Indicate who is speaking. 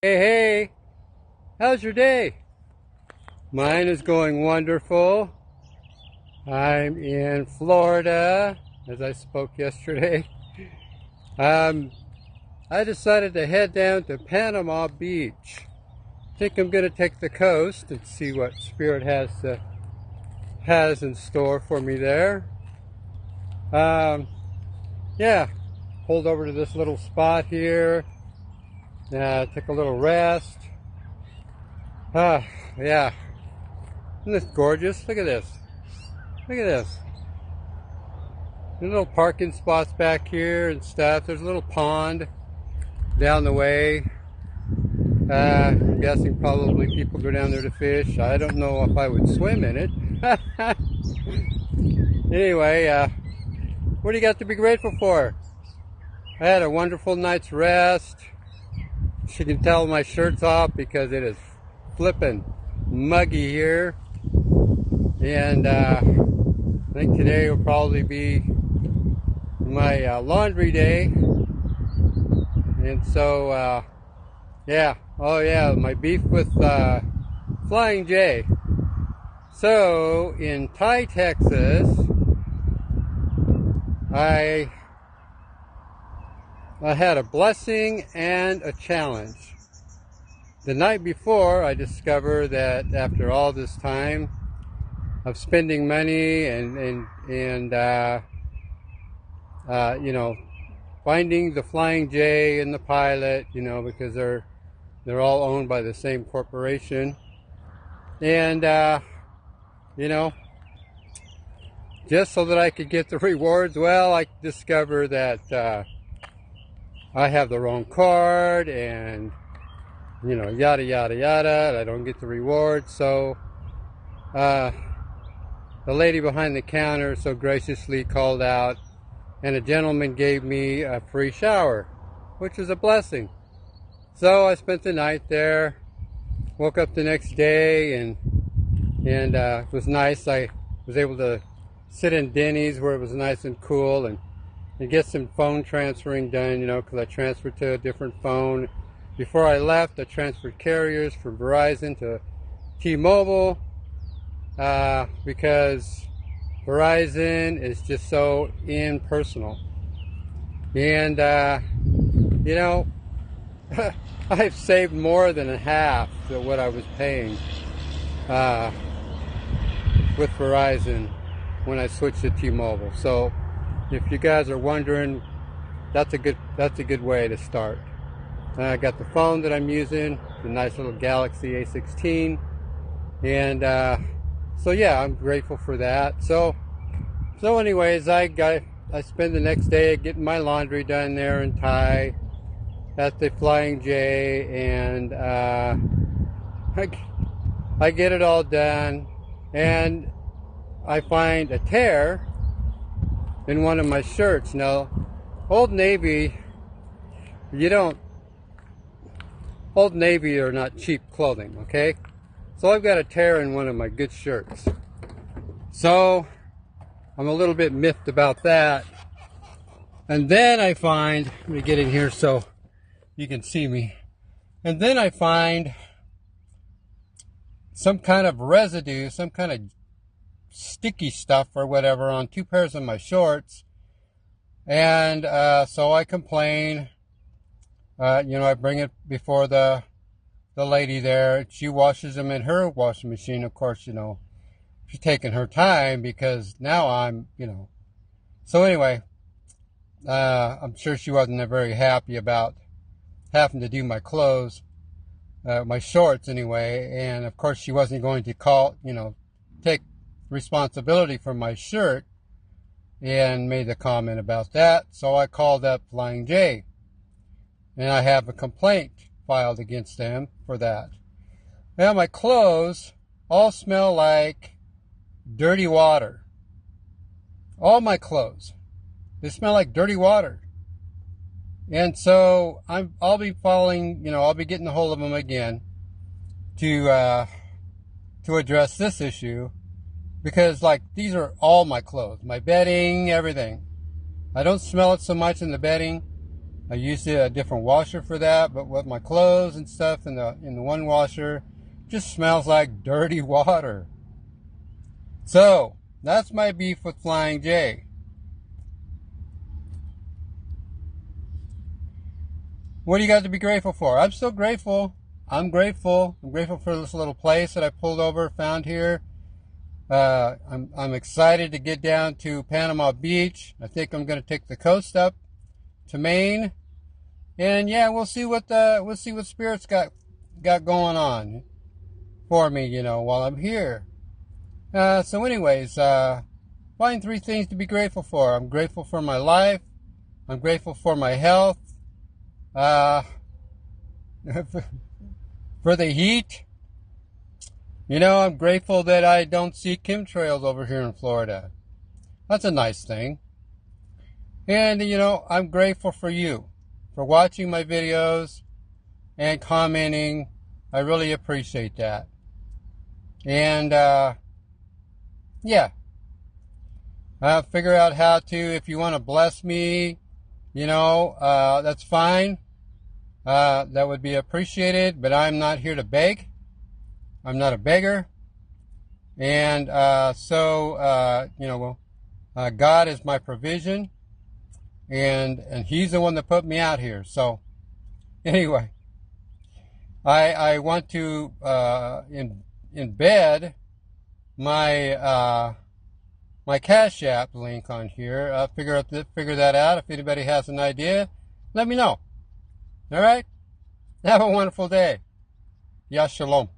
Speaker 1: Hey, hey, how's your day? Mine is going wonderful. I'm in Florida, as I spoke yesterday. Um, I decided to head down to Panama Beach. I think I'm going to take the coast and see what Spirit has in store for me there. Um, yeah, pulled over to this little spot here. Took a little rest. Yeah, isn't this gorgeous? Look at this. Look at this. There's little parking spots back here and stuff. There's a little pond down the way. I'm guessing probably people go down there to fish. I don't know if I would swim in it. Anyway, what do you got to be grateful for? I had a wonderful night's rest. You can tell my shirt's off because it is flipping muggy here. And I think today will probably be my laundry day. And so, yeah. Oh, yeah, my beef with Flying J. So, in Thai, Texas, I had a blessing and a challenge. The night before, I discovered that after all this time of spending money and you know, finding the Flying J and the pilot, you know, because they're all owned by the same corporation, and you know, just so that I could get the rewards. Well, I discovered that I have the wrong card, and you know, yada yada yada. I don't get the rewards, so the lady behind the counter so graciously called out, and a gentleman gave me a free shower, which was a blessing. So I spent the night there, woke up the next day, and it was nice. I was able to sit in Denny's where it was nice and cool, and get some phone transferring done, you know, because I transferred to a different phone. Before I left, I transferred carriers from Verizon to T-Mobile because Verizon is just so impersonal. And, you know, I've saved more than half of what I was paying with Verizon when I switched to T-Mobile. So if you guys are wondering, that's a good way to start. I got the phone that I'm using, the nice little Galaxy A16, and so yeah, I'm grateful for that. So anyways, I spend the next day getting my laundry done there in Thai at the Flying J, and I get it all done, and I find a tear in one of my shirts. Now, Old Navy are not cheap clothing, okay? So I've got a tear in one of my good shirts. So I'm a little bit miffed about that. And then I find, let me get in here so you can see me. And then I find some kind of residue, some kind of sticky stuff or whatever on two pairs of my shorts. And so I complain. You know, I bring it before the lady there. She washes them in her washing machine. Of course, you know, she's taking her time because now I'm, you know. So anyway, I'm sure she wasn't very happy about having to do my clothes, my shorts anyway. And of course, she wasn't going to take responsibility for my shirt and made a comment about that. So I called up Flying J, and I have a complaint filed against them for that. Now my clothes all smell like dirty water. All my clothes, they smell like dirty water. And so I'll be following, you know, I'll be getting a hold of them again to address this issue, because like these are all my clothes, my bedding, everything. I don't smell it so much in the bedding, I used a different washer for that, but with my clothes and stuff in the one washer, just smells like dirty water. So that's my beef with Flying J. What do you got to be grateful for? I'm still grateful. I'm grateful. I'm grateful for this little place that I pulled over, found here. I'm excited to get down to Panama Beach. I think I'm going to take the coast up to Maine, and yeah, we'll see what Spirit's got going on for me, you know, while I'm here. So anyways, find 3 things to be grateful for. I'm grateful for my life. I'm grateful for my health. For the heat. You know, I'm grateful that I don't see chemtrails over here in Florida. That's a nice thing. And, you know, I'm grateful for you, for watching my videos and commenting. I really appreciate that. And, yeah. I'll figure out how to, if you want to bless me, you know, that's fine. That would be appreciated, but I'm not here to beg. I'm not a beggar. And you know, God is my provision, and He's the one that put me out here. So anyway, I want to embed my my Cash App link on here. Figure that out. If anybody has an idea, let me know. All right? Have a wonderful day. Ya shalom.